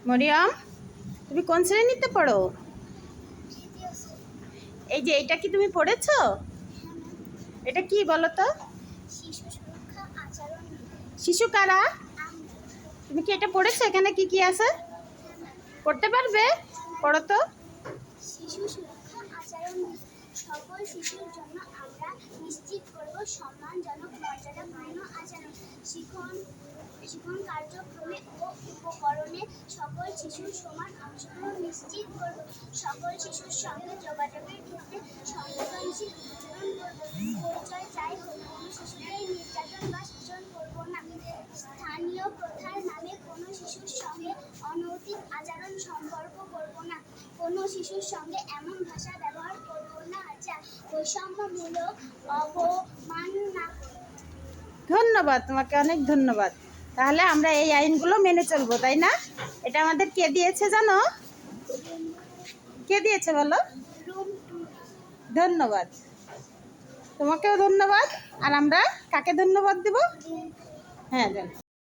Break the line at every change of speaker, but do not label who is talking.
মরিয়ম, তুমি কোন শ্রেণীতে পড়ো? এই যে এটা কি তুমি পড়েছো? এটা কি বলো তো? শিশু কারা? তুমি কি এটা পড়েছো? এখানে কি কি আছে পড়তে পারবে? পড়ো তো।
শিশু সুরক্ষা আচরণ সকল শিশুর জন্য আমরা নিশ্চিত করব সম্মানজনক মর্যাদাপূর্ণ আচরণ। শিক্ষণ কার্যক্রমে ও উপকরণে সকল শিশুর সমান অংশগ্রহণ নিশ্চিত করব। সকল শিশুর সঙ্গে যোগাযোগের ক্ষেত্রে সংবেদনশীল আচরণ করব। পরিচয় যাই হোক কোনো শিশুকেই নির্যাতন বা শাসন করব না। স্থানীয় প্রথার নামে কোনো শিশুর সঙ্গে অনৈতিক আচরণ সম্পর্ক করব না। কোনো শিশুর সঙ্গে এমন ভাষা ব্যবহার করব না যা বৈষম্যমূলক, অবমাননা।
ধন্যবাদ, তোমাকে অনেক ধন্যবাদ। তাহলে আমরা এই আইনগুলো মেনে চলবো, তাই না? এটা আমাদের কে দিয়েছে জানো? কে দিয়েছে বলো? ধন্যবাদ, তোমাকেও ধন্যবাদ। আর আমরা কাকে ধন্যবাদ দেব? হ্যাঁ, জানো।